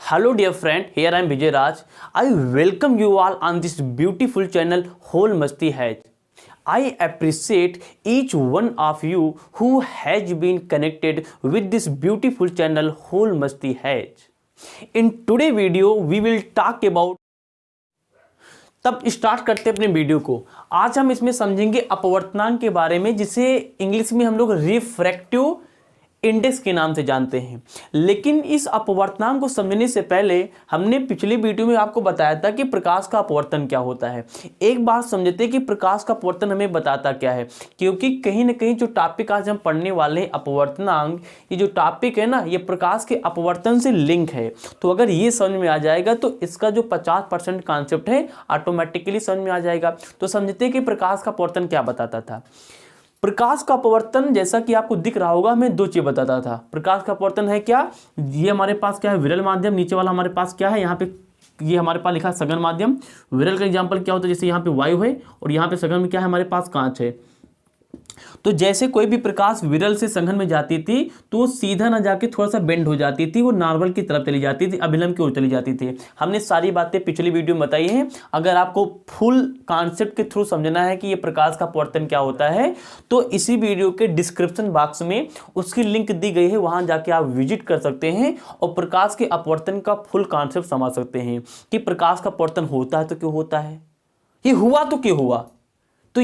Hello dear friend, here I am Vijay Raj. I welcome you all on this beautiful channel Whole Masti Hatch. I appreciate each one of you who has been connected with this beautiful channel Whole Masti Hatch. In today video we will talk about तब start करते अपने video को। आज हम इसमें समझेंगे अपवर्तनांक के बारे में, जिसे इंग्लिश में हम लोग रिफ्रैक्टिव इंडेक्स के नाम से जानते हैं। लेकिन इस अपवर्तनांक को समझने से पहले हमने पिछले वीडियो में आपको बताया था कि प्रकाश का अपवर्तन क्या होता है। एक बार समझते हैं कि प्रकाश का अपवर्तन हमें बताता क्या है, क्योंकि कहीं ना कहीं जो टॉपिक आज हम पढ़ने वाले हैं अपवर्तनांक, ये जो टॉपिक है ना, ये प्रकाश के अपवर्तन से लिंक है। तो अगर ये समझ में आ जाएगा तो इसका जो 50% कॉन्सेप्ट है ऑटोमेटिकली समझ में आ जाएगा। तो समझते हैं कि प्रकाश का अपवर्तन क्या बताता था। प्रकाश का अपवर्तन जैसा कि आपको दिख रहा होगा, हमें दो चीज बताता था। प्रकाश का अपवर्तन है क्या, ये हमारे पास क्या है, विरल माध्यम। नीचे वाला हमारे पास क्या है, यहाँ पे ये हमारे पास लिखा है सघन माध्यम। विरल का एग्जांपल क्या होता है, जैसे यहाँ पे वायु है और यहाँ पे सघन में क्या है, हमारे पास कांच है। तो जैसे कोई भी प्रकाश विरल से सघन में जाती थी तो वो सीधा ना जाके थोड़ा सा बेंड हो जाती थी, वो नॉर्मल की तरफ चली जाती थी, अभिलंब की ओर चली जाती थी। हमने सारी बातें पिछली वीडियो में बताई हैं। अगर आपको फुल कॉन्सेप्ट के थ्रू समझना है कि ये प्रकाश का अपवर्तन क्या होता है तो इसी वीडियो के डिस्क्रिप्शन बॉक्स में उसकी लिंक दी गई है, वहां जाके आप विजिट कर सकते हैं और प्रकाश के अपवर्तन का फुल कॉन्सेप्ट समझ सकते हैं कि प्रकाश का अपवर्तन होता है तो क्यों होता है, ये हुआ तो क्यों हुआ, तो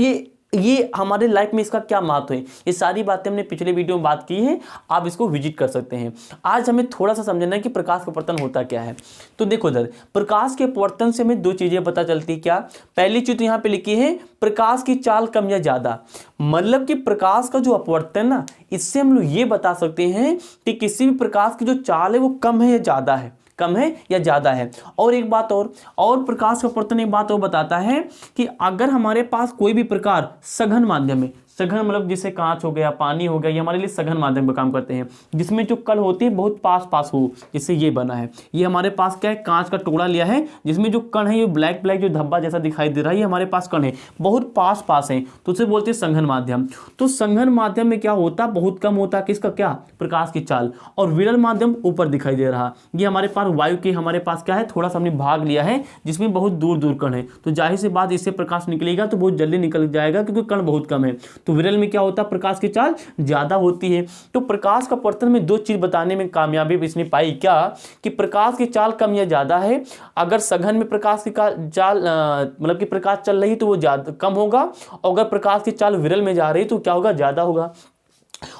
ये हमारे लाइफ में इसका क्या महत्व है। ये सारी बातें हमने पिछले वीडियो में बात की है, आप इसको विजिट कर सकते हैं। आज हमें थोड़ा सा समझना है कि प्रकाश का अपवर्तन होता क्या है। तो देखो इधर, प्रकाश के अपवर्तन से हमें दो चीजें पता चलती है। क्या, पहली चीज तो यहाँ पे लिखी है प्रकाश की चाल कम या ज्यादा। मतलब कि प्रकाश का जो अपवर्तन ना, इससे हम लोग ये बता सकते हैं कि किसी भी प्रकाश की जो चाल है वो कम है या ज्यादा है, कम है या ज्यादा है। और एक बात और प्रकाश का अपवर्तन एक बात और बताता है कि अगर हमारे पास कोई भी प्रकार सघन माध्यम में, सघन मतलब जिसे कांच हो गया, पानी हो गया, ये हमारे लिए सघन माध्यम का काम करते हैं, जिसमें जो कण होती है बहुत पास पास हो, जिससे ये बना है। ये हमारे पास क्या है, कांच का टुकड़ा लिया है जिसमें जो कण है ये ब्लैक ब्लैक जो धब्बा जैसा दिखाई दे रहा है, ये हमारे पास कण है, बहुत पास पास है, तो उसे बोलते हैं सघन माध्यम। तो सघन माध्यम में क्या होता, बहुत कम होता है किसका, क्या, प्रकाश की चाल। और विरल माध्यम ऊपर दिखाई दे रहा, ये हमारे पास वायु के हमारे पास क्या है, थोड़ा सा हमने भाग लिया है जिसमें बहुत दूर दूर कण है। तो जाहिर सी बात, इससे प्रकाश निकलेगा तो बहुत जल्दी निकल जाएगा क्योंकि कण बहुत कम है। तो विरल में क्या होता है, प्रकाश की चाल ज्यादा होती है। तो प्रकाश का अपवर्तन में दो चीज बताने में कामयाबी इसने पाई, क्या कि प्रकाश की चाल कम या ज्यादा है। अगर सघन में प्रकाश की चाल मतलब कि प्रकाश चल रही तो वो ज्यादा कम होगा, और अगर प्रकाश की चाल विरल में जा रही तो क्या होगा, ज्यादा होगा।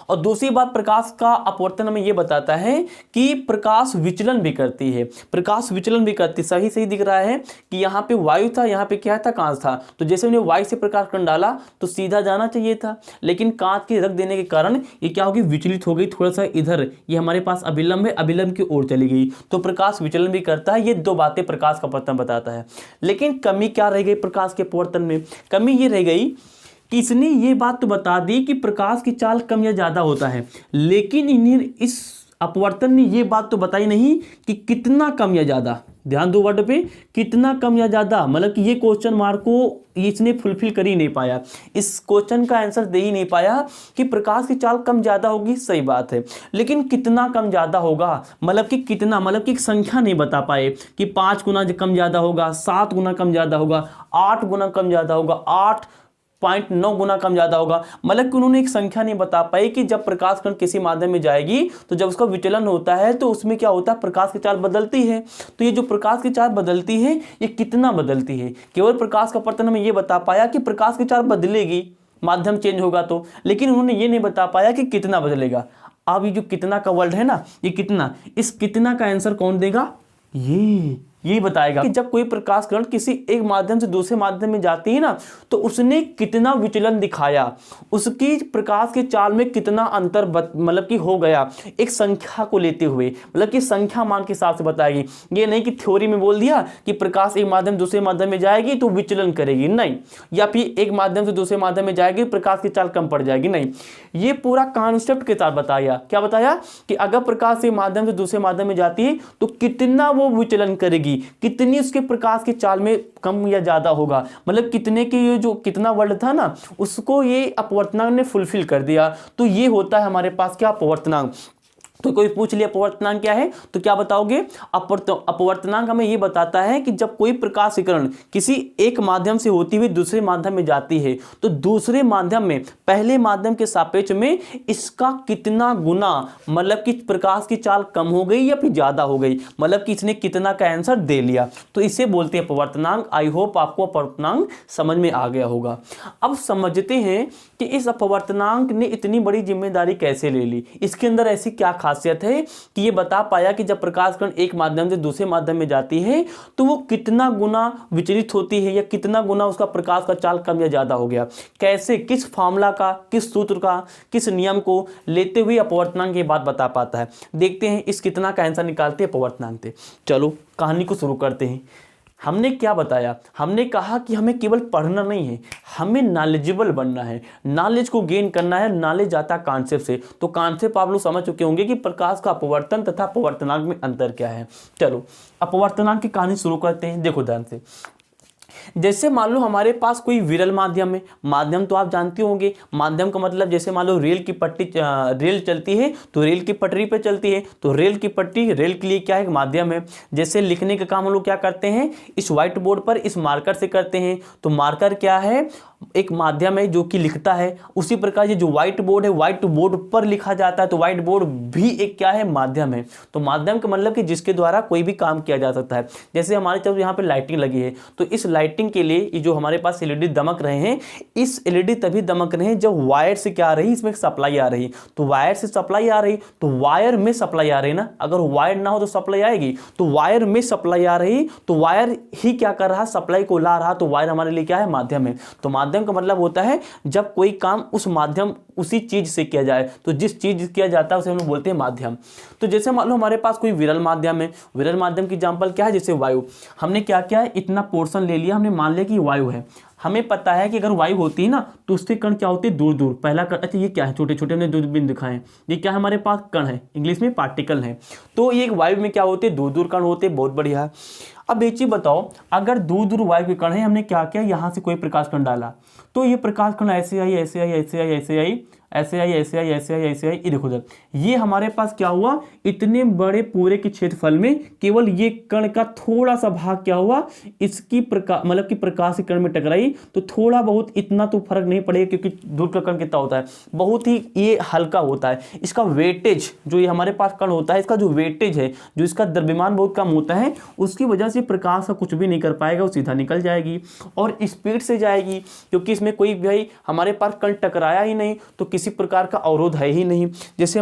और दूसरी बात, प्रकाश का अपवर्तन हमें यह बताता है कि प्रकाश विचलन भी करती है, प्रकाश विचलन भी करती है। सही दिख रहा है कि यहाँ पे वायु था, यहाँ पे क्या था, कांच था। तो जैसे उन्हें वायु से प्रकाश कण डाला तो सीधा जाना चाहिए था, लेकिन कांच के रख देने के कारण ये क्या होगी, विचलित हो गई, थोड़ा सा इधर, ये हमारे पास अभिलंब है, अभिलंब की ओर चली गई। तो प्रकाश विचलन भी करता है। ये दो बातें प्रकाश का अपवर्तन बताता है। लेकिन कमी क्या रह गई प्रकाश के अपवर्तन में, कमी ये रह गई कि इसने ये बात तो बता दी कि प्रकाश की चाल कम या ज्यादा होता है, लेकिन इन्हें इस अपवर्तन ने ये बात तो बताई नहीं कि कितना कम या ज्यादा। ध्यान दो वर्ड पे, कितना कम या ज्यादा, मतलब कि ये क्वेश्चन मार्क को इसने फुलफिल कर ही नहीं पाया, इस क्वेश्चन का आंसर दे ही नहीं पाया कि प्रकाश की चाल कम ज्यादा होगी, सही बात है, लेकिन कितना कम ज्यादा होगा, मतलब कि कितना, मतलब कि एक संख्या नहीं बता पाए कि 5 गुना कम ज्यादा होगा, 7 गुना कम ज्यादा होगा, 8 गुना कम ज्यादा होगा, 8.9 गुना कम ज्यादा होगा। मतलब कि उन्होंने एक संख्या नहीं बता पाई कि जब प्रकाश कण किसी माध्यम में जाएगी तो जब उसका विचलन होता है तो उसमें क्या होता है, प्रकाश की चाल बदलती है। तो ये जो प्रकाश की चाल बदलती है ये कितना बदलती है, केवल प्रकाश का अपवर्तन हमें ये बता पाया कि प्रकाश की चाल बदलेगी, माध्यम चेंज होगा तो, लेकिन उन्होंने ये नहीं बता पाया कि कितना बदलेगा। अब ये जो कितना का वर्ड है ना, ये कितना, इस कितना का आंसर कौन देगा, यही बताएगा कि जब कोई प्रकाश कण किसी एक माध्यम से दूसरे माध्यम में जाती है ना तो उसने कितना विचलन दिखाया, उसकी प्रकाश के चाल में कितना अंतर मतलब कि हो गया, एक संख्या को लेते हुए, मतलब कि संख्या मान के हिसाब से बताएगी। ये नहीं कि थ्योरी में बोल दिया कि प्रकाश एक माध्यम दूसरे माध्यम में जाएगी तो विचलन करेगी, नहीं, या फिर एक माध्यम से दूसरे माध्यम में जाएगी प्रकाश की चाल कम पड़ जाएगी, नहीं। ये पूरा कॉन्सेप्ट के साथ बताया। क्या बताया कि अगर प्रकाश एक माध्यम से दूसरे माध्यम में जाती है तो कितना वो विचलन करेगी, कितनी उसके प्रकाश की चाल में कम या ज्यादा होगा, मतलब कितने के ये जो कितना वर्ड था ना उसको ये अपवर्तनांक ने फुलफिल कर दिया। तो ये होता है हमारे पास क्या, अपवर्तनांक। तो कोई पूछ लिया अपवर्तनांक क्या है, तो क्या बताओगे? अपवर्तनांक हमें ये बताता है कि जब कोई प्रकाश किरण किसी एक माध्यम से होती हुई दूसरे माध्यम में जाती है तो दूसरे माध्यम में पहले माध्यम के सापेक्ष में इसका कितना गुना, मतलब कि प्रकाश की चाल कम हो गई या फिर ज्यादा हो गई, मतलब कि इसने कितना का आंसर दे लिया, तो इसे बोलते हैं अपवर्तनांक। आई होप आपको अपवर्तनांक समझ में आ गया होगा। अब समझते हैं कि इस अपवर्तनांक ने इतनी बड़ी जिम्मेदारी कैसे ले ली, इसके अंदर ऐसी क्या खासियत है कि ये बता पाया कि जब प्रकाश कण एक माध्यम से दूसरे माध्यम में जाती है तो वो कितना गुना विचलित होती है या कितना गुना उसका प्रकाश का चाल कम या ज्यादा हो गया। कैसे, किस फॉर्मूला का, किस सूत्र का, किस नियम को लेते हुए अपवर्तनांक ये बात बता पाता है। देखते हैं इस कितना का आंसर निकालते हैं अपवर्तनांक से। चलो कहानी को शुरू करते हैं। हमने क्या बताया? हमने कहा कि हमें केवल पढ़ना नहीं है, हमें नॉलेजेबल बनना है, नॉलेज को गेन करना है। नॉलेज आता है कॉन्सेप्ट से, तो कॉन्सेप्ट आप लोग समझ चुके होंगे कि प्रकाश का अपवर्तन तथा अपवर्तनांक में अंतर क्या है। चलो अपवर्तनांक की कहानी शुरू करते हैं। देखो ध्यान से, जैसे मान लो हमारे पास कोई विरल माध्यम है। माध्यम तो आप जानते होंगे, माध्यम का मतलब जैसे मान लो रेल की पट्टी, रेल चलती है तो रेल की पटरी पे चलती है, तो रेल की पट्टी रेल के लिए क्या है? माध्यम है। जैसे लिखने का काम हम लोग क्या करते हैं? इस व्हाइट बोर्ड पर इस मार्कर से करते हैं, तो मार्कर क्या है? एक माध्यम है जो कि लिखता है। उसी प्रकार ये जो व्हाइट बोर्ड है, व्हाइट बोर्ड पर लिखा जाता है, तो व्हाइट बोर्ड भी एक क्या है? माध्यम है। तो माध्यम का मतलब कि जिसके द्वारा कोई भी काम किया जा सकता है। जैसे हमारे जब यहाँ पे लाइटिंग लगी है, तो इस लाइटिंग के लिए ये जो हमारे पास एलईडी दमक रहे हैं, इस एलईडी तभी दमक रहे हैं जब वायर से क्या आ रही, इसमें सप्लाई आ रही। तो वायर से सप्लाई आ रही, तो वायर में सप्लाई आ रही ना, अगर वायर ना हो तो सप्लाई आएगी, तो वायर में सप्लाई आ रही, तो वायर ही क्या कर रहा? सप्लाई को ला रहा, तो वायर हमारे लिए क्या है? माध्यम है। तो माध्यम का मतलब होता है जब कोई काम उस माध्यम उसी चीज से किया जाए, तो जिस चीज किया जाता है उसे हम लोग बोलते हैं माध्यम। तो जैसे मान लो हमारे पास कोई विरल माध्यम है, विरल माध्यम की एग्जांपल क्या है? जैसे वायु। हमने क्या किया है? इतना पोर्शन ले लिया, हमने मान लिया कि वायु है। हमें पता है कि अगर वायु होती है ना तो उसके कण क्या होते हैं? दूर दूर। पहला कण, अच्छा ये क्या है? छोटे छोटे हमने दूरबीन दिखाए, ये क्या है? हमारे पास कण है, इंग्लिश में पार्टिकल है। तो ये वायु में क्या होते हैं? दूर दूर कण होते हैं। बहुत बढ़िया। अब एक चीज बताओ, अगर दूर दूर वायु के कण है, हमने क्या किया? यहां से कोई प्रकाश कण डाला, तो ये प्रकाश कण ऐसे आई, ऐसे आई, ऐसे आई, ऐसे आई, ऐसे आई, ऐसे आई, ऐसे आई, ऐसे आई। ये देखो जब ये हमारे पास क्या हुआ? इतने बड़े पूरे के क्षेत्रफल में केवल ये कण का थोड़ा सा भाग क्या हुआ? इसकी मतलब कि प्रकाश के कण में टकराई, तो थोड़ा बहुत, इतना तो फर्क नहीं पड़ेगा क्योंकि दूर का कण कितना होता है? बहुत ही ये हल्का होता है। इसका वेटेज जो ये हमारे पास कण होता है, इसका जो वेटेज है, जो इसका द्रव्यमान बहुत कम होता है, उसकी वजह से प्रकाश का कुछ भी नहीं कर पाएगा, वो सीधा निकल जाएगी और स्पीड से जाएगी, क्योंकि इसमें कोई भी हमारे पास कण टकराया ही नहीं, तो किसी प्रकार का अवरोध है ही नहीं। जैसे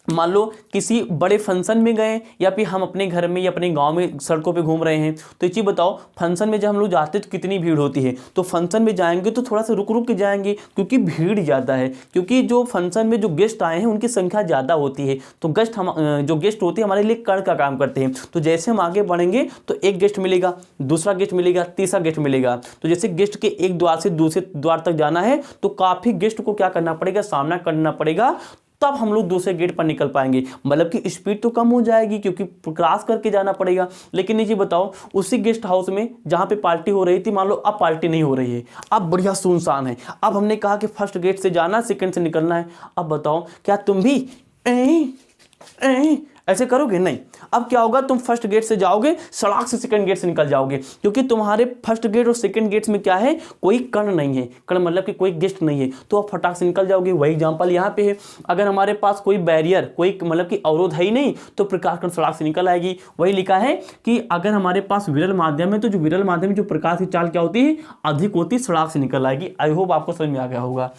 मान लो किसी बड़े फंक्शन में गए, या फिर हम अपने घर में या अपने गांव में सड़कों पे घूम रहे हैं, तो ये चीज़ बताओ, फंक्शन में जब हम लोग जाते हैं तो कितनी भीड़ होती है? तो फंक्शन में जाएंगे तो थोड़ा सा रुक रुक के जाएंगे क्योंकि भीड़ ज़्यादा है, क्योंकि जो फंक्शन में जो गेस्ट आए हैं उनकी संख्या ज़्यादा होती है। तो जो गेस्ट होते हैं हमारे लिए कण का काम करते हैं। तो जैसे हम आगे बढ़ेंगे तो एक गेस्ट मिलेगा, दूसरा गेस्ट मिलेगा, तीसरा गेस्ट मिलेगा। तो जैसे गेस्ट के एक द्वार से दूसरे द्वार तक जाना है तो काफ़ी गेस्ट को क्या करना पड़ेगा? सामना करना पड़ेगा, तब हम लोग दूसरे गेट पर निकल पाएंगे। मतलब कि स्पीड तो कम हो जाएगी क्योंकि क्रॉस करके जाना पड़ेगा। लेकिन ये बताओ, उसी गेस्ट हाउस में जहां पे पार्टी हो रही थी, मान लो अब पार्टी नहीं हो रही है, अब बढ़िया सुनसान है। अब हमने कहा कि फर्स्ट गेट से जाना, सेकंड से निकलना है। अब बताओ क्या तुम भी ऐसे करोगे? नहीं। अब क्या होगा? तुम फर्स्ट गेट से जाओगे, सड़क से सेकंड गेट से निकल जाओगे, क्योंकि तुम्हारे फर्स्ट गेट और सेकंड गेट्स में क्या है? कोई कण नहीं है। कण मतलब कि कोई गेस्ट नहीं है, तो आप फटाक से निकल जाओगे। वही एग्जांपल यहाँ पे है। अगर हमारे पास कोई बैरियर, कोई मतलब कि अवरोध है ही नहीं, तो प्रकाश कण सड़क से निकल आएगी। वही लिखा है कि अगर हमारे पास विरल माध्यम है तो जो विरल माध्यम में जो प्रकाश की चाल क्या होती है? अधिक होती है, सड़क से निकल आएगी। आई होप आपको समझ में आ गया होगा।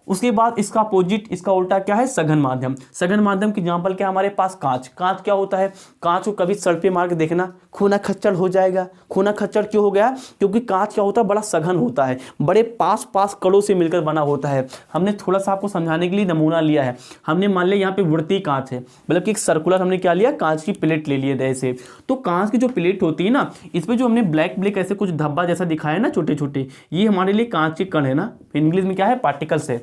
उसके बाद इसका अपोजिट, इसका उल्टा क्या है? सघन माध्यम। सघन माध्यम की एग्जांपल क्या? हमारे पास कांच। कांच क्या होता है? कांच को कभी सर पे मार के देखना, खूना खच्चर हो जाएगा। खूना खच्चर क्यों हो गया? क्योंकि कांच क्या होता है? बड़ा सघन होता है, बड़े पास पास कड़ों से मिलकर बना होता है। हमने थोड़ा सा आपको समझाने के लिए नमूना लिया है। हमने मान लिया यहाँ पे वृत्तीय कांच है, मतलब कि एक सर्कुलर हमने क्या लिया? कांच की प्लेट ले लिए ऐसे। तो कांच की जो प्लेट होती है ना, इस पर जो हमने ब्लैक ब्लैक ऐसे कुछ धब्बा जैसा दिखाया ना, छोटे छोटे, ये हमारे लिए कांच के कण है ना, इंग्लिश में क्या है? पार्टिकल्स है।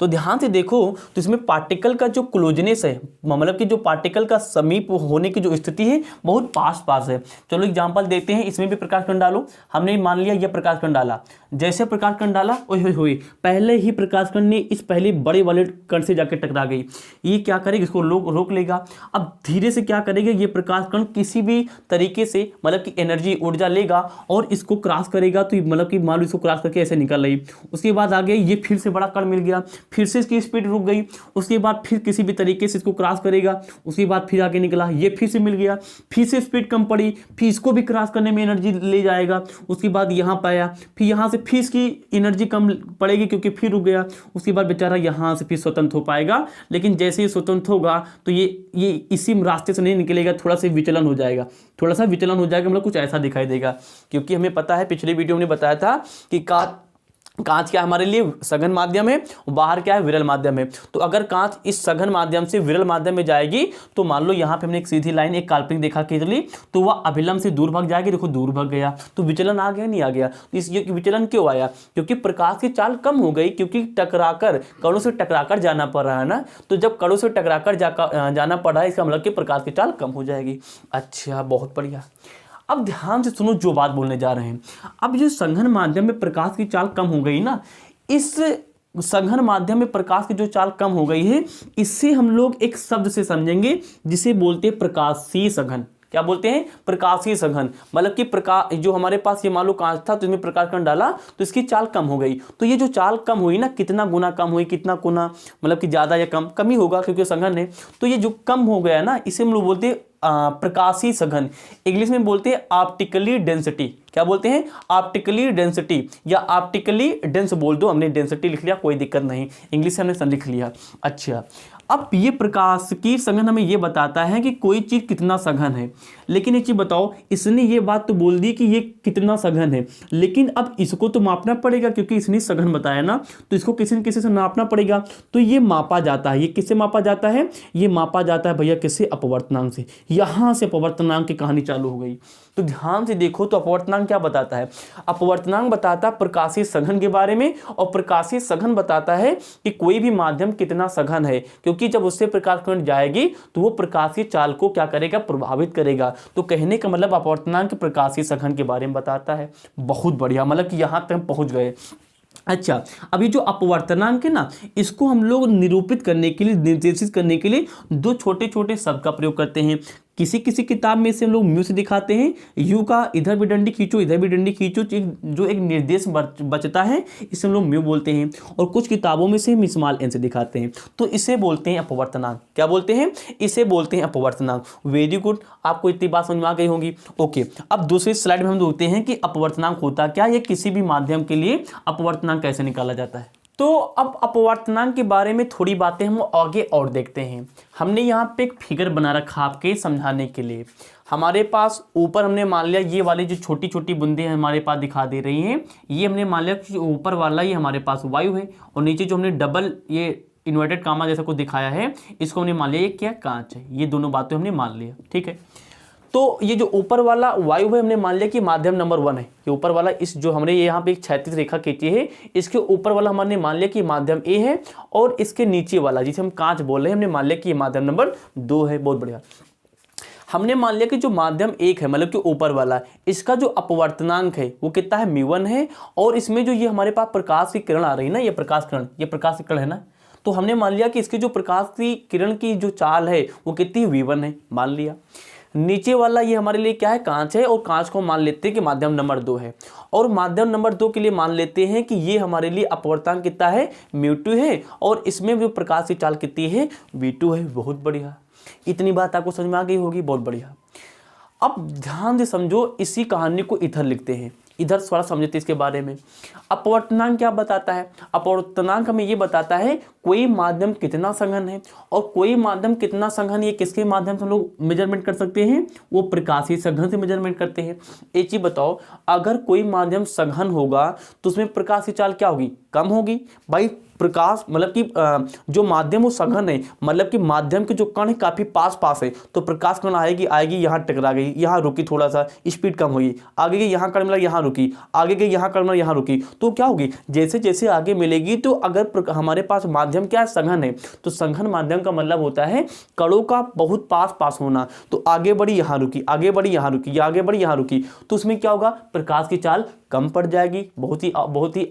तो ध्यान से देखो, तो इसमें पार्टिकल का जो क्लोजनेस है, मतलब कि जो पार्टिकल का समीप होने की जो स्थिति है बहुत पास पास है। चलो एग्जांपल देते हैं, इसमें भी प्रकाश कण डालो। हमने मान लिया यह प्रकाश कण डाला, जैसे प्रकाश कण डाला ओए होए पहले ही प्रकाश कण ने इस पहले बड़े वाले कण से जाकर टकरा गई। ये क्या करेगा, इसको रोक लेगा। अब धीरे से क्या करेगा, ये प्रकाश कण किसी भी तरीके से मतलब कि एनर्जी ऊर्जा लेगा और इसको क्रॉस करेगा, तो मतलब कि मान लो इसको क्रॉस करके ऐसे निकल रही। उसके बाद आगे ये फिर से बड़ा कण मिल गया, फिर से इसकी स्पीड रुक गई। उसके बाद फिर किसी भी तरीके से इसको क्रॉस करेगा, उसके बाद फिर आगे निकला, ये फिर से मिल गया, फिर से स्पीड कम पड़ी, फिर इसको भी क्रॉस करने में एनर्जी ले जाएगा। उसके बाद यहाँ पाया, फिर यहाँ से फिर इसकी एनर्जी कम पड़ेगी क्योंकि फिर रुक गया। उसके बाद बेचारा यहाँ से फिर स्वतंत्र हो पाएगा, लेकिन जैसे ही स्वतंत्र होगा तो ये इसी रास्ते से नहीं निकलेगा, थोड़ा सा विचलन हो जाएगा, थोड़ा सा विचलन हो जाएगा, मतलब कुछ ऐसा दिखाई देगा। क्योंकि हमें पता है, पिछले वीडियो में बताया था कि कांच क्या हमारे लिए सघन माध्यम है, बाहर क्या है विरल माध्यम है। तो अगर कांच इस सघन माध्यम से विरल माध्यम में जाएगी तो मान लो यहाँ पे हमने एक सीधी लाइन, एक काल्पनिक रेखा खींच ली, तो वह अभिलंब से दूर भाग जाएगी। देखो दूर भाग गया, तो विचलन आ गया नहीं आ गया। तो इस ये विचलन क्यों आया, क्योंकि प्रकाश की चाल कम हो गई, क्योंकि कणों से टकराकर जाना पड़ रहा है ना। तो जब कणों से टकराकर जाना पड़ रहा है, इसका मतलब कि प्रकाश की चाल कम हो जाएगी। अच्छा, बहुत बढ़िया। अब ध्यान से सुनो जो बात बोलने जा रहे हैं। अब जो सघन माध्यम में प्रकाश की चाल कम हो गई ना, इस सघन माध्यम में प्रकाश की जो चाल कम हो गई है, इससे हम लोग एक शब्द से समझेंगे जिसे बोलते हैं प्रकाशीय सघन। क्या बोलते हैं, प्रकाशीय सघन। मतलब कि प्रकाश जो हमारे पास ये मान लो कांच था, तो इसमें प्रकाश कण डाला तो इसकी चाल कम हो गई। तो ये जो चाल कम हुई ना, कितना गुना कम हुई, कितना गुना मतलब कि ज्यादा या कम, कम ही होगा क्योंकि सघन है। तो ये जो कम हो गया ना, इसे हम लोग बोलते हैं प्रकाशीय सघन। इंग्लिश में बोलते हैं ऑप्टिकली डेंसिटी। क्या बोलते हैं, ऑप्टिकली डेंसिटी, या ऑप्टिकली डेंस बोल दो, हमने डेंसिटी लिख लिया, कोई दिक्कत नहीं, इंग्लिश से हमने लिख लिया। अच्छा, अब ये प्रकाश की सघन हमें ये बताता है कि कोई चीज कितना सघन है। लेकिन एक चीज बताओ, इसने ये बात तो बोल दी कि ये कितना सघन है, लेकिन अब इसको तो मापना पड़ेगा, क्योंकि इसने सघन बताया ना, तो इसको किसी न किसी से नापना पड़ेगा। तो ये मापा जाता है, ये किससे मापा जाता है, ये मापा जाता है भैया किससे, अपवर्तनांक से। यहां से अपवर्तनांक की कहानी चालू हो गई। तो ध्यान से देखो, तो अपवर्तनांक क्या बताता है, अपवर्तनांक बताता है प्रकाशीय सघन के बारे में, और प्रकाशीय सघन बताता है कि कोई भी माध्यम कितना सघन है, क्योंकि जब उससे प्रकाश किरण जाएगी तो वो प्रकाशीय चाल को क्या करेगा, प्रभावित करेगा। तो कहने का मतलब अपवर्तनांक प्रकाशीय सघन के बारे में बताता है। बहुत बढ़िया, मतलब कि यहां तक पहुंच गए। अच्छा, अभी जो अपवर्तनांक है ना, इसको हम लोग निरूपित करने के लिए, निर्देशित करने के लिए दो छोटे छोटे शब्द का प्रयोग करते हैं। किसी किसी किताब में से हम लोग म्यू से दिखाते हैं, यू का इधर भी डंडी खींचो इधर भी डंडी खींचो, जो एक निर्देश बचता है इसे हम लोग म्यू बोलते हैं। और कुछ किताबों में से हम स्मॉल एन से दिखाते हैं, तो इसे बोलते हैं अपवर्तनांक। क्या बोलते हैं, इसे बोलते हैं अपवर्तनांक। वेरी गुड, आपको इतनी बात समझ में आ गई होगी। ओके, अब दूसरी स्लाइड में हम देखते हैं कि अपवर्तनांक होता क्या, या किसी भी माध्यम के लिए अपवर्तनांक कैसे निकाला जाता है। तो अब अपवर्तनांक के बारे में थोड़ी बातें हम आगे और देखते हैं। हमने यहाँ पे एक फिगर बना रखा आपके समझाने के लिए। हमारे पास ऊपर हमने मान लिया ये वाली जो छोटी छोटी बूंदें हमारे पास दिखा दे रही हैं, ये हमने मान लिया कि ऊपर वाला ये हमारे पास वायु है, और नीचे जो हमने डबल ये इन्वर्टेड कामा जैसा कुछ दिखाया है, इसको हमने मान लिया ये क्या, कांच है। ये दोनों बातें हमने मान लिया, ठीक है। तो ये जो ऊपर वाला वायु है हमने मान लिया कि माध्यम नंबर 1 है। ये ऊपर वाला, इस जो हमने यहाँ पे एक क्षैतिज रेखा खींची है, इसके ऊपर वाला हमने मान लिया कि माध्यम ए है, और इसके नीचे वाला जिसे हम कांच बोल रहे हैं, हमने मान लिया कि ये माध्यम नंबर 2 है। बहुत बढ़िया। हमने मान लिया कि जो माध्यम 1 है, मतलब कि ऊपर वाला, इसका जो अपवर्तनांक है वो कितना है, μ1 है। और इसमें जो ये हमारे पास प्रकाश की किरण आ रही है ना, ये प्रकाश की किरण है ना, तो हमने मान लिया कि इसके जो प्रकाश की किरण की जो चाल है वो कितनी v1 है, मान लिया। नीचे वाला ये हमारे लिए क्या है, कांच है, और कांच को मान लेते हैं कि माध्यम नंबर 2 है। और माध्यम नंबर 2 के लिए मान लेते हैं कि ये हमारे लिए अपवर्तनांक कितना है, μ2 है, और इसमें जो प्रकाश की चाल कितनी है, v2 है। बहुत बढ़िया, इतनी बात आपको समझ में आ गई होगी। बहुत बढ़िया। अब ध्यान से समझो, इसी कहानी को इधर लिखते हैं, इधर थोड़ा समझते इसके बारे में। अपवर्तनांक क्या बताता है, अपवर्तनांक हमें ये बताता है कोई माध्यम कितना सघन है, और कोई माध्यम कितना सघन ये किसके माध्यम से हम लोग मेजरमेंट कर सकते हैं, वो प्रकाशीय सघन से मेजरमेंट करते हैं। एक चीज बताओ, अगर कोई माध्यम सघन होगा तो उसमें प्रकाश की चाल क्या होगी, कम होगी। भाई प्रकाश मतलब कि जो माध्यम वो सघन है, मतलब कि माध्यम के जो कण है काफी पास पास है, तो प्रकाश कण आएगी आएगी यहाँ टकरा गई, यहाँ रुकी, थोड़ा सा स्पीड कम हुई, आगे के यहाँ कण मिला यहाँ रुकी, आगे के यहाँ कण मिला यहाँ रुकी, तो क्या होगी जैसे जैसे आगे मिलेगी, तो अगर हमारे पास माध्यम क्या है सघन है, तो सघन माध्यम का मतलब होता है कणों का बहुत पास पास होना, तो आगे बढ़ी यहाँ रुकी, आगे बढ़ी यहाँ रुकी, आगे बढ़ी यहाँ रुकी, तो उसमें क्या होगा प्रकाश की चाल कम पड़ जाएगी। बहुत ही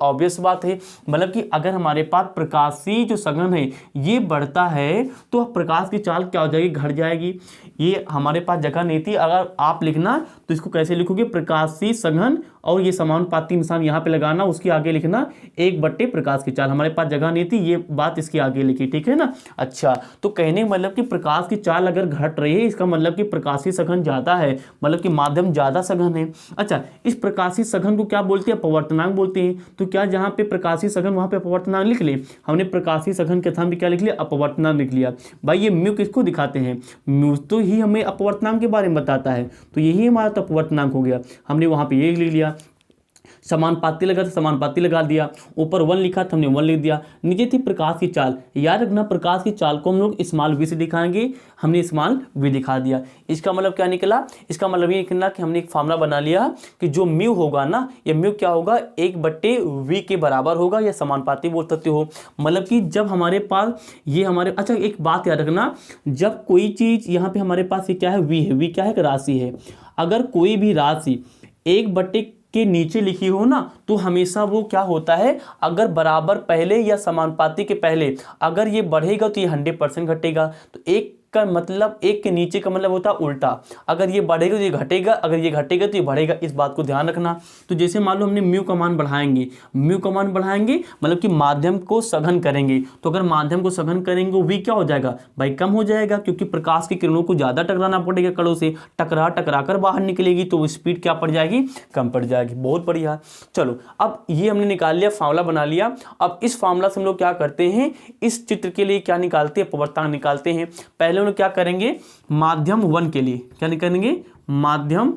ऑब्वियस बात है, मतलब कि अगर हमारे पास प्रकाशीय जो सघन है ये बढ़ता है तो प्रकाश की चाल क्या हो जाएगी, घट जाएगी। ये हमारे पास जगह नहीं थी, अगर आप लिखना तो इसको कैसे लिखोगे, प्रकाशीय सघन और ये समानुपाती निशान यहाँ पे लगाना, उसके आगे लिखना 1/, प्रकाश की चाल। हमारे पास जगह नहीं थी, ये बात इसके आगे लिखी, ठीक है ना। अच्छा, तो कहने का मतलब कि प्रकाश की चाल अगर घट रही है इसका मतलब कि प्रकाशीय सघन ज्यादा है, मतलब कि माध्यम ज्यादा सघन है। अच्छा, इस प्रकाशीय सघन को क्या बोलते हैं, अपवर्तनांक बोलते हैं। तो क्या जहाँ पे प्रकाशीय सघन वहां पे अपवर्तनांक लिख ले, हमने प्रकाशीय सघन के स्थान पे क्या लिख लिया, अपवर्तनांक लिख लिया। भाई ये म्यू किसको दिखाते हैं, म्यू तो ही हमें अपवर्तनांक के बारे में बताता है, तो यही हमारा तो अपवर्तनांक हो गया। हमने वहां पे ये लिख लिया, समानुपाती लगा तो समानुपाती लगा दिया, ऊपर 1 लिखा तो हमने 1 लिख दिया। नीचे थी प्रकाश की चाल, याद रखना प्रकाश की चाल को हम लोग स्मॉल v से दिखाएंगे, हमने स्मॉल v दिखा दिया। इसका मतलब क्या निकला, इसका मतलब ये निकला कि हमने एक फार्मूला बना लिया कि जो म्यू होगा ना, ये म्यू क्या होगा 1/v के बराबर होगा, या समानुपाती बोल सकते हो। मतलब कि जब हमारे पास ये हमारे, अच्छा एक बात याद रखना, जब कोई चीज यहाँ पे हमारे पास ये क्या है, v है, v क्या है, एक राशि है। अगर कोई भी राशि 1/, के नीचे लिखी हो ना, तो हमेशा वो क्या होता है, अगर बराबर पहले या समानुपाती के पहले अगर ये बढ़ेगा तो ये 100% घटेगा। तो एक का मतलब, एक के नीचे का मतलब होता है उल्टा, अगर ये बढ़ेगा तो ये घटेगा, अगर ये घटेगा तो ये बढ़ेगा, इस बात को ध्यान रखना। तो जैसे मान लो हमने म्यू का मान बढ़ाएंगे, म्यू का मान बढ़ाएंगे मतलब कि माध्यम को सघन करेंगे, तो अगर माध्यम को सघन करेंगे वो भी क्या हो जाएगा भाई, कम हो जाएगा, क्योंकि प्रकाश की किरणों को ज्यादा टकराना पड़ेगा कणों से, टकरा कर बाहर निकलेगी, तो स्पीड क्या पड़ जाएगी, कम पड़ जाएगी। बहुत बढ़िया। चलो अब ये हमने निकाल लिया, फार्मूला बना लिया। अब इस फार्मूला से हम लोग क्या करते हैं, इस चित्र के लिए क्या निकालते हैं, अपवर्तनांक निकालते हैं। पहले हम लोग क्या करेंगे, माध्यम 1 के लिए क्या निकालेंगे, माध्यम,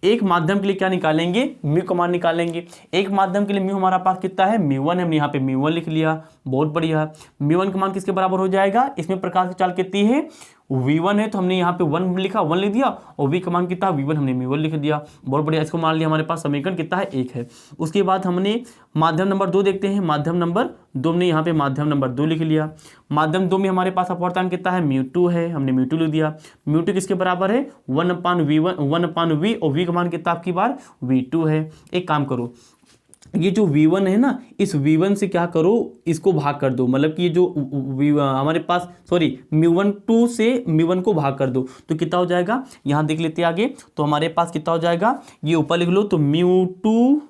एक माध्यम के लिए क्या निकालेंगे, म्यू का मान निकालेंगे। एक माध्यम के लिए म्यू हमारा पास कितना है, म्यू1 है, हमने यहाँ पे म्यू1 लिख लिया। बहुत बढ़िया। म्यू1 का मान किसके बराबर हो जाएगा, इसमें प्रकाश की चाल कितनी है, v1 है, तो हमने यहाँ पे 1 लिखा, 1 लिख दिया, और v का मान कितना, v1 हमने म्यू1 लिख दिया। बहुत बढ़िया, इसको मान लिया, हमारे पास समीकरण कितना है, 1 है। उसके बाद हमने माध्यम नंबर 2 देखते हैं, माध्यम नंबर 2 हमने यहाँ पे माध्यम नंबर 2 लिख लिया। माध्यम 2 में हमारे पास अपवर्तनांक कितना है, म्यू2 है, हमने म्यू2 लिख दिया। म्यू2 किसके बराबर है, 1/v, और v का मान कितना आपकी बार v2 है। एक काम करो, ये जो v1 है ना, इस v1 से क्या करो, इसको भाग कर दो, मतलब कि ये जो हमारे पास म्यू1 से म्यू1 को भाग कर दो, तो कितना हो जाएगा, यहाँ देख लेते हैं आगे। तो हमारे पास कितना हो जाएगा, ये ऊपर लिख लो, तो म्यू2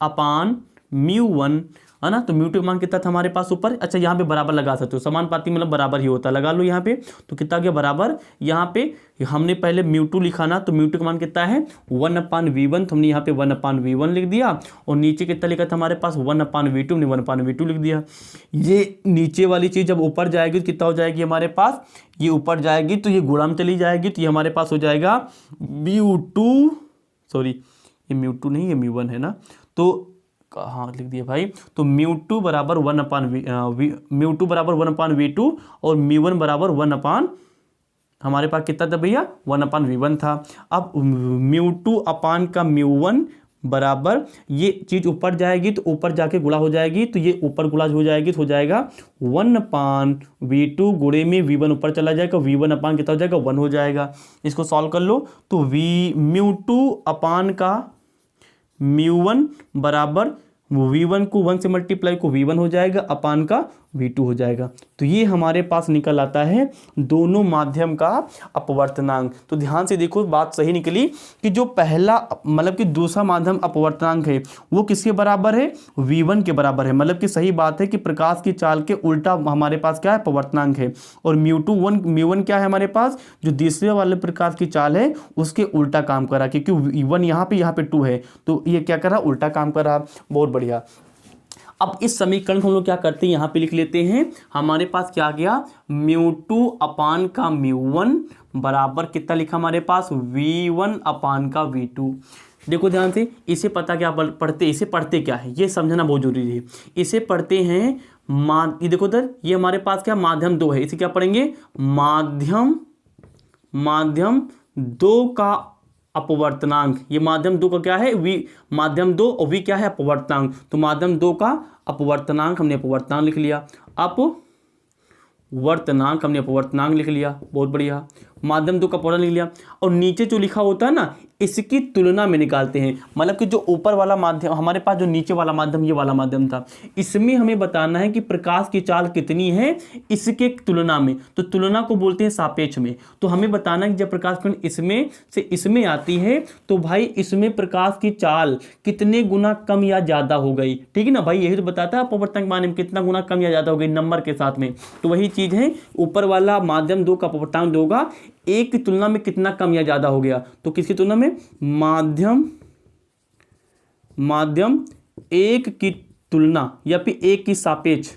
अपान म्यू1 है ना। तो म्यू2 मान कितना था हमारे पास ऊपर, अच्छा यहाँ पे बराबर लगा सकते हो, समानुपाती मतलब बराबर ही होता है, लगा लो यहाँ पे। तो कितना गया बराबर, यहाँ पे हमने पहले म्यू2 लिखा ना, तो म्यू2 का मान कितना है 1/v1, तो हमने यहाँ पे 1/v1 लिख दिया, और नीचे कितना लिखा था हमारे पास 1/v2, हमने 1/v2 लिख दिया। ये नीचे वाली चीज जब ऊपर जाएगी तो कितना हो जाएगी हमारे पास, ये ऊपर जाएगी तो ये गुणा में चली जाएगी, तो ये हमारे पास हो जाएगा म्यू2, सॉरी ये म्यू2 नहीं, ये म्यू1 है ना, तो हाँ लिख दिया भाई। तो म्यू2 बराबर 1/v2 और म्यू1 बराबर 1 हमारे पास कितना था भैया, 1/v1 था। अब म्यू2 अपान का म्यू1 बराबर, ये चीज ऊपर जाएगी तो ऊपर जाके गुणा हो जाएगी, तो ये ऊपर गुणा हो जाएगी तो हो जाएगा 1/v2 गुणे में v1 ऊपर चला जाएगा, v1 अपान कितना हो जाएगा 1 हो जाएगा। इसको सॉल्व कर लो, तो म्यू2 अपान का म्यू1 बराबर v1 को 1 से मल्टीप्लाई को v1 हो जाएगा, अपान का v2 हो जाएगा। तो ये हमारे पास निकल आता है दोनों माध्यम का अपवर्तनांक। तो ध्यान से देखो, बात सही निकली कि जो पहला मतलब कि दूसरा माध्यम अपवर्तनांक है वो किसके बराबर है, v1 के बराबर है। मतलब कि सही बात है कि प्रकाश की चाल के उल्टा हमारे पास क्या है, अपवर्तनांक है। और म्यू1 क्या है हमारे पास, जो दूसरे वाले प्रकाश की चाल है उसके उल्टा काम करा, क्योंकि 1 यहाँ पे 2 है, तो ये क्या करा, उल्टा काम करा। बहुत बढ़िया। अब इस समीकरण को हम लोग क्या करते हैं, यहाँ पे लिख लेते हैं। हमारे पास क्या आ गया, म्यू2 अपान का म्यू1 बराबर कितना लिखा हमारे पास, v1 अपान का v2। देखो ध्यान से, इसे पता क्या पढ़ते, इसे पढ़ते क्या है ये समझना बहुत जरूरी है। इसे पढ़ते हैं ये देखो इधर, ये हमारे पास क्या माध्यम 2 है, इसे क्या पढ़ेंगे माध्यम 2 का अपवर्तनांक। ये माध्यम 2 का क्या है वी, माध्यम 2 और वी क्या है अपवर्तनांक। तो माध्यम 2 का अपवर्तनांक हमने अपवर्तनांक लिख लिया, अपवर्तनांक हमने अपवर्तनांक लिख लिया, बहुत बढ़िया। माध्यम 2 का अपवर्तनांक लिख लिया, और नीचे जो लिखा होता है ना इसकी तुलना में निकालते हैं। मतलब कि जो ऊपर वाला माध्यम हमारे पास, जो नीचे वाला माध्यम ये वाला माध्यम था, इसमें हमें बताना है कि प्रकाश की चाल कितनी है इसके तुलना में। तो तुलना को बोलते हैं सापेक्ष में। तो हमें बताना है कि जब प्रकाश किरण इसमें से इसमें आती है तो भाई इसमें प्रकाश की चाल कितने गुना कम या ज्यादा हो गई। ठीक है ना भाई, यही तो बताता है अपवर्तनांक मान में कितना गुना कम या ज्यादा हो गई नंबर के साथ में। तो वही चीज है, ऊपर वाला माध्यम 2 का अपवर्तनांक होगा एक की तुलना में कितना कम या ज्यादा हो गया। तो किसकी तुलना में, माध्यम 1 की तुलना या फिर 1 की सापेक्ष,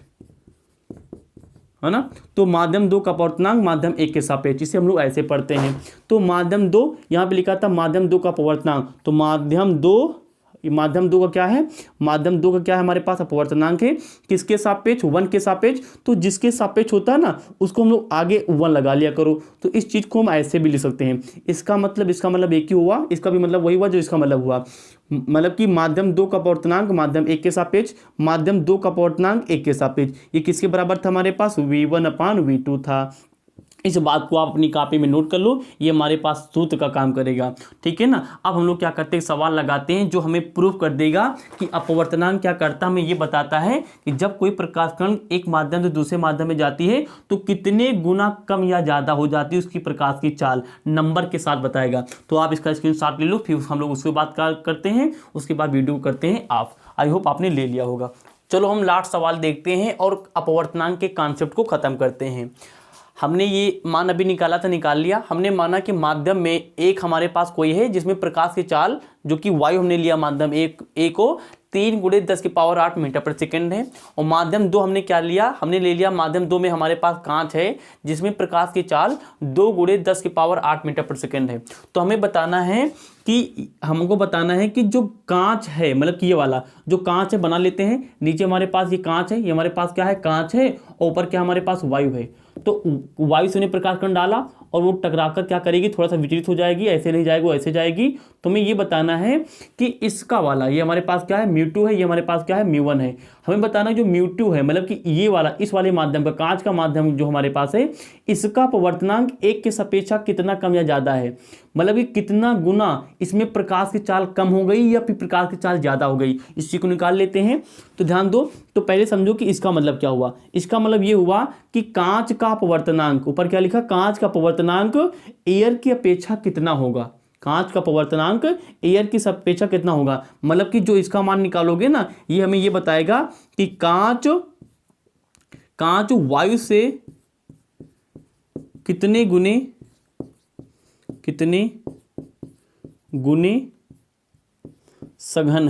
है ना। तो माध्यम 2 का अपवर्तनांक माध्यम 1 के सापेक्ष, इसे हम लोग ऐसे पढ़ते हैं। तो माध्यम 2 यहां पे लिखा था माध्यम 2 का अपवर्तनांक, तो माध्यम 2 का क्या है, माध्यम 2 का क्या है हमारे पास अपवर्तनांक है, किसके सापेक्ष 1 के सापेक्ष। तो जिसके सापेक्ष होता है ना उसको हम लोग आगे 1 लगा लिया करो। तो इस चीज को हम ऐसे भी लिख सकते हैं, इसका मतलब एक ही हुआ, इसका भी मतलब वही हुआ जो इसका मतलब हुआ। मतलब कि माध्यम 2 का अपवर्तनांक माध्यम 1 के सापेक्ष, माध्यम 2 का अपवर्तनांक 1 के सापेक्ष, ये किसके बराबर था हमारे पास V1/V2 था। इस बात को आप अपनी कॉपी में नोट कर लो, ये हमारे पास सूत्र का काम करेगा। ठीक है ना। अब हम लोग क्या करते हैं, सवाल लगाते हैं जो हमें प्रूव कर देगा कि अपवर्तनांक क्या करता है। हमें ये बताता है कि जब कोई प्रकाश कण एक माध्यम से दूसरे माध्यम में जाती है तो कितने गुना कम या ज्यादा हो जाती है उसकी प्रकाश की चाल, नंबर के साथ बताएगा। तो आप इसका स्क्रीनशॉट ले लो, फिर हम लोग उसके बाद करते हैं, उसके बाद वीडियो करते हैं आप। आई होप आपने ले लिया होगा। चलो हम लास्ट सवाल देखते हैं और अपवर्तनांक के कॉन्सेप्ट को खत्म करते हैं। हमने ये मान अभी निकाला था, निकाल लिया। हमने माना कि माध्यम में एक हमारे पास कोई है जिसमें प्रकाश की चाल, जो कि वायु हमने लिया माध्यम एक को 3 × 10⁸ मीटर पर सेकेंड है। और माध्यम 2 हमने क्या लिया, हमने ले लिया माध्यम 2 में हमारे पास कांच है जिसमें प्रकाश की चाल 2 × 10⁸ मीटर पर सेकेंड है। तो हमें बताना है कि हमको बताना है कि जो कांच है, मतलब कि ये वाला जो कांच है बना लेते हैं। नीचे हमारे पास ये कांच है, ये हमारे पास क्या है कांच है, और ऊपर क्या हमारे पास वायु है। तो वायु से उन्हें प्रकाश कण डाला और वो टकराकर क्या करेगी, थोड़ा सा विचलित हो जाएगी, ऐसे नहीं जाएगी ऐसे जाएगी। तो हमें ये बताना है कि इसका वाला, ये हमारे पास क्या है μ2 है, ये हमारे पास क्या है μ1 है। हमें बताना है जो μ2 है, मतलब कि ये वाला, इस वाले माध्यम का, कांच का माध्यम जो हमारे पास है, इसका अपवर्तनांक 1 के सापेक्षा कितना कम या ज्यादा है। मतलब कि कितना गुना इसमें प्रकाश की चाल कम हो गई या फिर प्रकाश की चाल ज्यादा हो गई, इस चीज को निकाल लेते हैं। तो ध्यान दो, तो पहले समझो कि इसका मतलब क्या हुआ। इसका मतलब ये हुआ कि कांच का अपवर्तनांक, ऊपर क्या लिखा, कांच का अपवर्तनांक एयर की अपेक्षा कितना होगा, कांच का अपवर्तनांक एयर की अपेक्षा कितना होगा। मतलब कि जो इसका मान निकालोगे ना, ये हमें ये बताएगा कि कांच वायु से कितने गुने सघन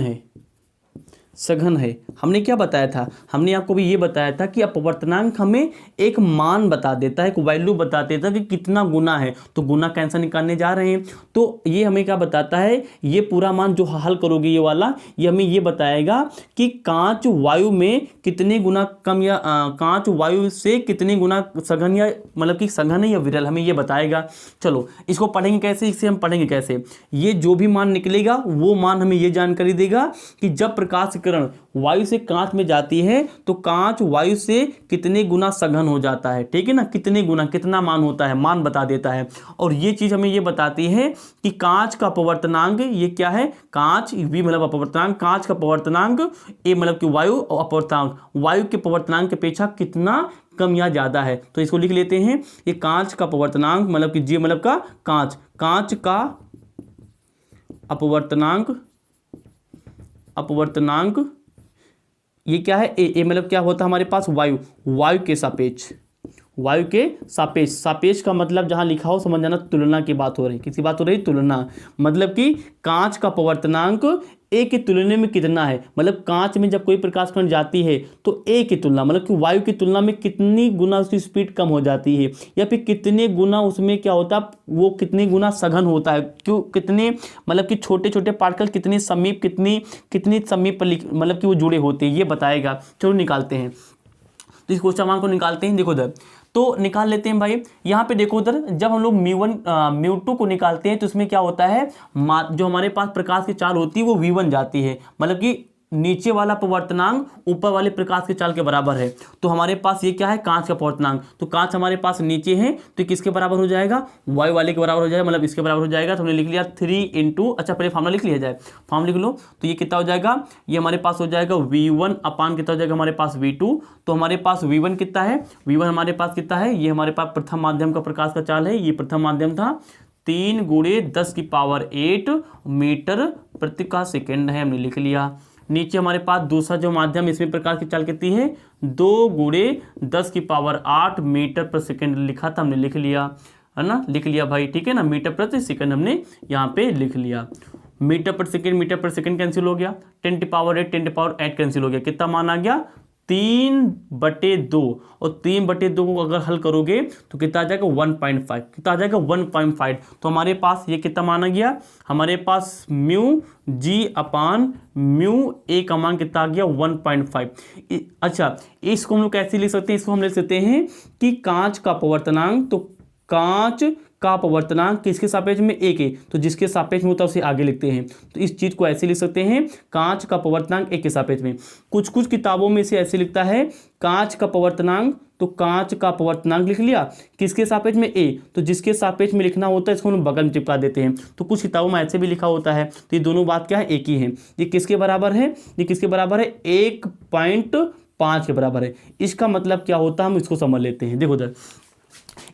है। हमने क्या बताया था, हमने आपको भी ये बताया था कि अपवर्तनांक हमें एक मान बता देता है, एक वैल्यू बता देता है कि कितना गुना है। तो गुना कैंसर निकालने जा रहे हैं, तो ये हमें क्या बताता है, ये पूरा मान जो हल करोगे ये वाला, ये हमें ये बताएगा कि कांच वायु में कितने गुना कम या कांच वायु से कितने गुना सघन, या मतलब कि सघन है या विरल, हमें ये बताएगा। चलो इसको पढ़ेंगे कैसे, इससे हम पढ़ेंगे कैसे, ये जो भी मान निकलेगा वो मान हमें ये जानकारी देगा कि जब प्रकाश किरण वायु से कांच में जाती है तो कांच वायु से कितने गुना सघन हो जाता है। ठीक है ना, कितने गुना, कितना मान होता है, मान बता देता है। और ये चीज हमें ये बताती है कि कांच का अपवर्तनांक ये क्या है, कांच V मतलब अपवर्तनांक, कांच का अपवर्तनांक A मतलब कि वायु, और अपवर्तनांक वायु के अपवर्तनांक की अपेक्षा कितना कम या ज्यादा है। तो इसको लिख लेते हैं, ये कांच का अपवर्तनांक मतलब कि G मतलब का कांच, कांच का अपवर्तनांक ये क्या है, ए मतलब क्या होता है हमारे पास वायु के सापेक्ष, वायु के सापेक्ष। सापेक्ष का मतलब जहां लिखा हो समझ जाना तुलना की बात हो रही, किसी बात हो रही, तुलना। मतलब कि कांच का पवर्तनांक ए की तुलना में कितना है, मतलब कांच में जब कोई प्रकाश कण जाती है तो ए की तुलना मतलब कि वायु की तुलना में कितनी गुना उसकी स्पीड कम हो जाती है, या फिर कितने गुना उसमें क्या होता है, वो कितनी गुना सघन होता है, क्यों, कितने मतलब कि छोटे छोटे पार्टिकल कितनी समीप कितनी समीप मतलब कि वो जुड़े होते हैं, ये बताएगा। चलो निकालते हैं, तो इस क्वेश्चन मान को निकालते हैं। देखो उधर तो निकाल लेते हैं भाई। यहाँ पे देखो उधर जब हम लोग म्यू1 म्यू2 को निकालते हैं तो उसमें क्या होता है, जो हमारे पास प्रकाश की चाल होती है वो v1 जाती है, मतलब कि नीचे वाला पवर्तनांक ऊपर वाले प्रकाश की चाल के बराबर है। तो हमारे पास ये क्या है, कांच का पवर्तनांक, तो कांच हमारे पास नीचे है तो किसके बराबर हो जाएगा, वायु वाले के बराबर हो जाएगा, मतलब इसके बराबर हो जाएगा। तो हमने लिख लिया 3 इंटू, अच्छा पहले फॉर्मूला लिख लिया जाए, फॉर्मूला लिख लो। तो ये कितना हो जाएगा, ये हमारे पास हो जाएगा v1 अपान कितना हो जाएगा हमारे पास v2। तो हमारे पास v1 कितना है, v1 हमारे पास कितना है, ये हमारे पास प्रथम माध्यम का प्रकाश का चाल है, ये प्रथम माध्यम था, 3 गुणे 10⁸ मीटर प्रति सेकेंड है, हमने लिख लिया। नीचे हमारे पास दूसरा जो माध्यम इसमें प्रकाश की चाल कितनी है, 2 गुणे 10⁸ मीटर प्रति सेकेंड लिखा था, हमने लिख लिया, है ना, लिख लिया भाई, ठीक है ना, मीटर प्रति सेकेंड हमने यहाँ पे लिख लिया। मीटर प्रति सेकेंड कैंसिल हो गया, 10⁸ कैंसिल हो गया, कितना मान आ गया, 3/2, और 3/2 को अगर हल करोगे तो कितना आ जाएगा 1.5, कितना आ जाएगा 1.5। तो हमारे पास ये कितना मान आ गया, हमारे पास mu G upon mu A का मान कितना आ गया 1.5। अच्छा इसको हम लोग कैसे लिख सकते हैं, इसको हम लिख सकते हैं कि कांच का पवर्तनांक, तो कांच का पवर्तनांक किसके सापेक्ष में, ए के, तो जिसके सापेक्ष में होता है उसे आगे लिखते हैं। तो इस चीज को ऐसे लिख सकते हैं, कांच का पवर्तनांक ए के सापेक्ष में। कुछ कुछ किताबों में इसे ऐसे लिखता है, कांच का पवर्तनांक, तो कांच का पवर्तनांक लिख लिया, किसके सापेक्ष में, ए, तो जिसके सापेक्ष में लिखना होता है इसको हम बगल में चिपका देते हैं। तो कुछ किताबों में ऐसे भी लिखा होता है। तो ये दोनों बात क्या है, एक ही है। ये किसके बराबर है, ये किसके बराबर है, 1.5 के बराबर है। इसका मतलब क्या होता है, हम इसको समझ लेते हैं। देखो उधर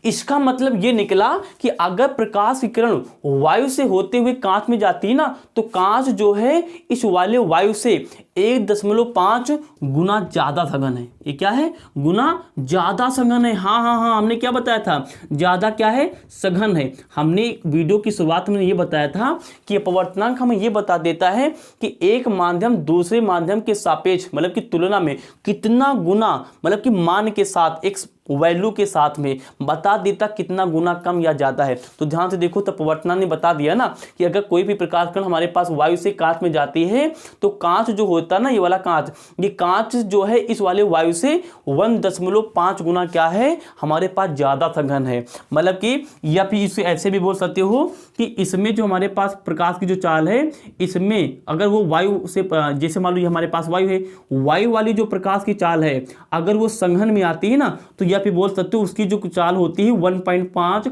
इसका मतलब ये निकला कि अगर प्रकाश की किरण वायु से होते हुए कांच में जाती है ना, तो कांच जो है इस वाले वायु से 1.5 गुना ज्यादा सघन है। ये क्या है, गुना ज्यादा सघन है। हाँ हाँ हाँ, हमने क्या बताया था, ज्यादा क्या है, सघन है। हमने वीडियो की शुरुआत में ये बताया था कि अपवर्तनांक हमें ये बता देता है कि एक माध्यम दूसरे माध्यम के सापेक्ष मतलब कि तुलना में कितना गुना, मतलब कि मान के साथ, एक वैल्यू के साथ में बता देता कितना गुना कम या ज्यादा है। तो ध्यान से देखो, तो अपवर्तनांक ने बता दिया ना कि अगर कोई भी प्रकाश कण हमारे पास वायु से कांच में जाती है तो कांच जो होता है ना, ये वाला कांच, ये कांच जो है इस वाले वायु से 1.5 गुना क्या है, हमारे पास ज्यादा सघन है। मतलब कि या फिर इसे ऐसे भी बोल सकते हो कि इसमें जो हमारे पास प्रकाश की जो चाल है, इसमें अगर वो वायु से, जैसे मान लो हमारे पास वायु है, वायु वाली जो प्रकाश की चाल है अगर वो संघन में आती है ना, तो या फिर बोल सकते हो उसकी जो चाल होती है 1.5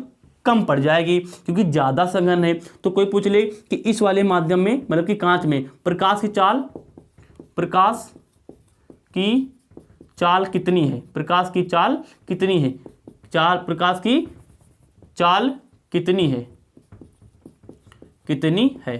कम पड़ जाएगी, क्योंकि ज्यादा सघन है। तो कोई पूछ ले कि इस वाले माध्यम में मतलब कि कांच में प्रकाश की चाल कितनी है, प्रकाश की चाल कितनी है, प्रकाश की चाल कितनी है,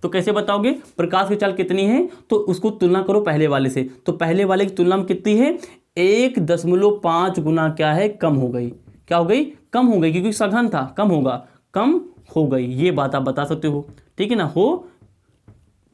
तो कैसे बताओगे प्रकाश की चाल कितनी है, तो उसको तुलना करो पहले वाले से। तो पहले वाले की तुलना में कितनी है, 1.5 गुना क्या है, कम हो गई। क्या हो गई, कम हो गई, क्योंकि सघन था, कम होगा, कम हो गई। ये बात आप बता सकते हो, ठीक है ना, हो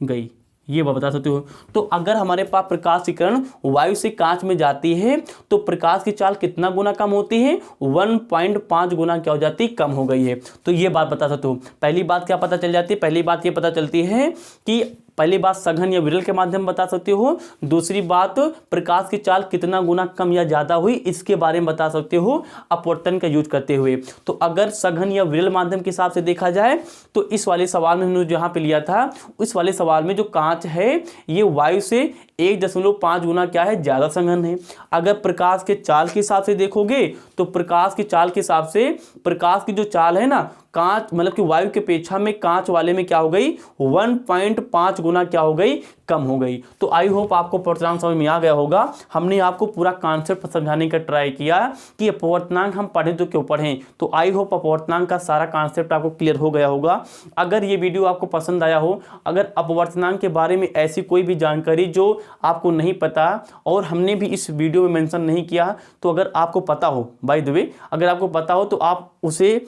गई, ये बात बता सकते हो। तो अगर हमारे पास प्रकाश की किरण वायु से कांच में जाती है तो प्रकाश की चाल कितना गुना कम होती है, 1.5 गुना क्या हो जाती है, कम हो गई है। तो ये बात बता सकते हो। पहली बात क्या पता चल जाती है, पहली बात ये पता चलती है कि पहली बात सघन या विरल के माध्यम बता सकते हो, दूसरी बात प्रकाश की चाल कितना गुना कम या ज्यादा हुई इसके बारे में बता सकते हो अपवर्तन का यूज करते हुए। तो अगर सघन या विरल माध्यम के हिसाब से देखा जाए तो इस वाले सवाल में हमने जहां पे लिया था, उस वाले सवाल में जो कांच है ये वायु से 1.5 गुना क्या है, ज्यादा सघन है। अगर प्रकाश के चाल के हिसाब से देखोगे तो प्रकाश की चाल के हिसाब से प्रकाश की जो चाल है ना, कांच मतलब कि वायु के अपेक्षा में कांच वाले में क्या हो गई, 1.5 गुना क्या हो गई, कम हो गई। तो आई होप आपको अपवर्तनांक समझ में आ गया होगा। हमने आपको पूरा कॉन्सेप्ट समझाने का ट्राई किया कि अपवर्तनांक हम पढ़ें तो क्यों पढ़ें। तो आई होप अपवर्तनांक का सारा कॉन्सेप्ट आपको क्लियर हो गया होगा। अगर ये वीडियो आपको पसंद आया हो, अगर अपवर्तनांक के बारे में ऐसी कोई भी जानकारी जो आपको नहीं पता और हमने भी इस वीडियो में मेंशन नहीं किया, तो अगर आपको पता हो, बाय द वे अगर आपको पता हो तो आप उसे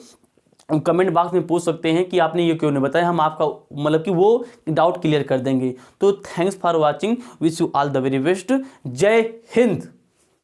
कमेंट बॉक्स में पूछ सकते हैं कि आपने ये क्यों नहीं बताया। हम आपका मतलब कि वो डाउट क्लियर कर देंगे। तो thanks for watching, wish you all the very best. जय हिंद।